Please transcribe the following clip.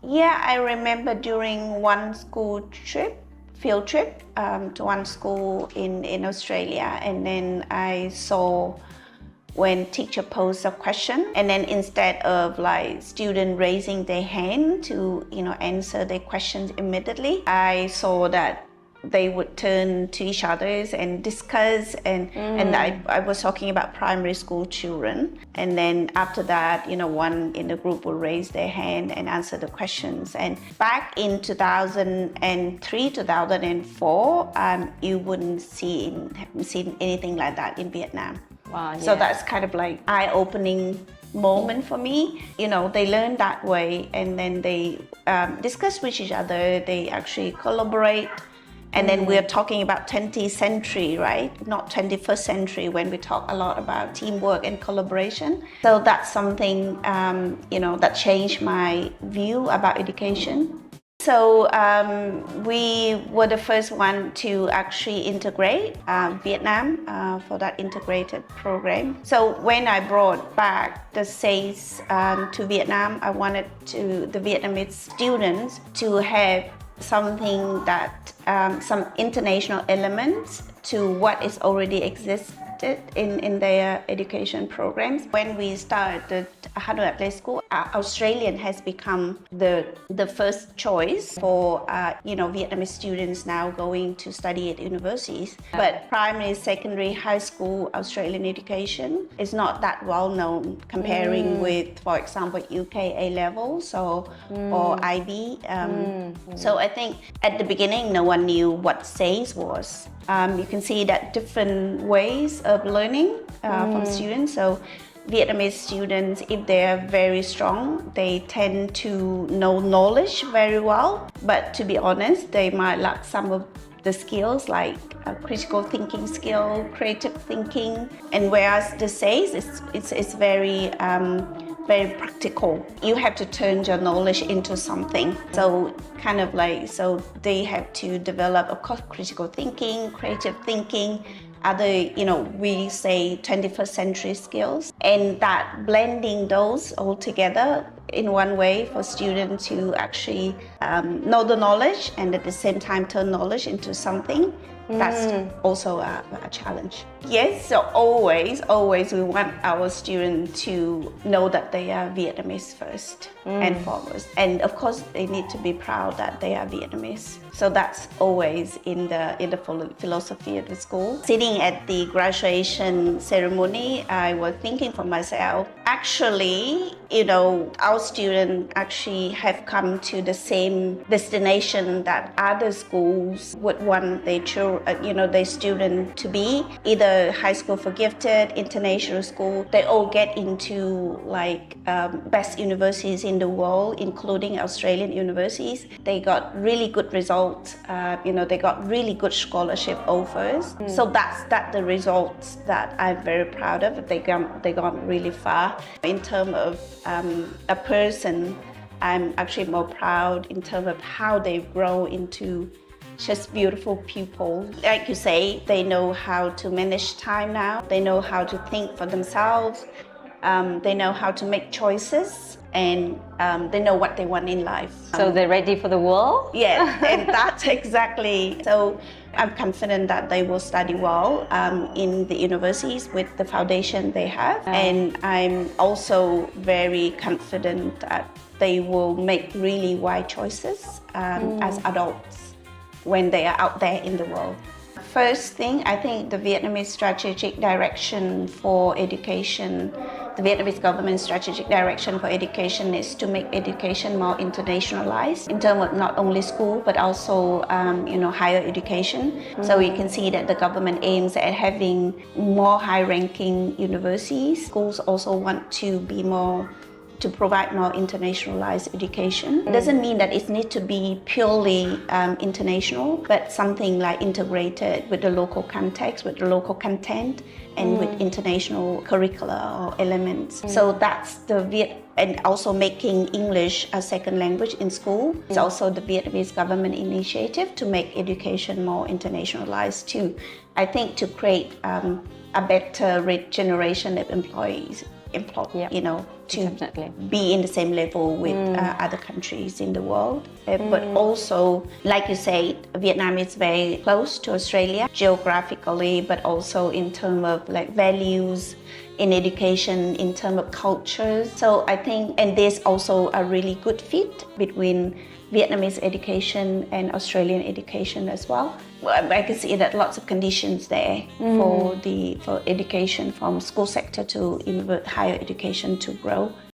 Yeah, I remember during one field trip to one school in Australia, and then I saw when teacher posed a question, and then instead of like student raising their hand to answer their questions immediately, I saw that they would turn to each other and discuss, and I was talking about primary school children, and then after that one in the group will raise their hand and answer the questions. And back in 2003 2004 you wouldn't seen anything like that in Vietnam. Wow, yeah. So that's kind of like eye-opening moment for me. They learn that way, and then they discuss with each other, they actually collaborate. And then we're talking about 20th century, right? Not 21st century, when we talk a lot about teamwork and collaboration. So that's something, that changed my view about education. So we were the first one to actually integrate Vietnam for that integrated program. So when I brought back the SACE to Vietnam, I wanted the Vietnamese students to have something that some international elements to what is already existed in their education programs. When we started Hanoi Adelaide School, Australian has become the first choice for Vietnamese students now going to study at universities. But primary, secondary, high school Australian education is not that well known comparing with, for example, UK A levels or IB. So I think at the beginning no one knew what SACE was. You can see that different ways of learning from students. So Vietnamese students, if they are very strong, they tend to know knowledge very well. But to be honest, they might lack some of the skills like critical thinking skill, creative thinking. And whereas the SACE is very practical. You have to turn your knowledge into something. So so they have to develop, of course, critical thinking, creative thinking, other, we say 21st century skills. And that blending those all together in one way for students to actually know the knowledge and at the same time turn knowledge into something. That's also a challenge. Yes, so always we want our students to know that they are Vietnamese first and foremost. And of course, they need to be proud that they are Vietnamese. So that's always in the philosophy of the school. Sitting at the graduation ceremony, I was thinking for myself, actually, our students actually have come to the same destination that other schools would want their student to be. Either high school for gifted, international school, they all get into best universities in the world, including Australian universities. They got really good results. They got really good scholarship offers. So that's the results that I'm very proud of. They gone really far. In terms of a person, I'm actually more proud in terms of how they've grown into just beautiful people. Like you say, they know how to manage time now. They know how to think for themselves. They know how to make choices, and they know what they want in life. So they're ready for the world? Yeah, and that's exactly. So I'm confident that they will study well in the universities with the foundation they have. And I'm also very confident that they will make really wise choices as adults when they are out there in the world. First thing, I think the Vietnamese strategic direction for education, the Vietnamese government strategic direction for education is to make education more internationalized in terms of not only school but also higher education. So you can see that the government aims at having more high-ranking universities. Schools also want to provide more internationalized education. It doesn't mean that it needs to be purely international, but something like integrated with the local context, with the local content, and with international curricula or elements. So that's and also making English a second language in school. It's also the Vietnamese government initiative to make education more internationalized too. I think to create a better generation of employees, to Definitely. be in the same level with other countries in the world. But also, like you said, Vietnam is very close to Australia geographically, but also in terms of like values in education, in terms of culture. So I think, and there's also a really good fit between Vietnamese education and Australian education as well. I can see that lots of conditions there for education from school sector to higher education to grow.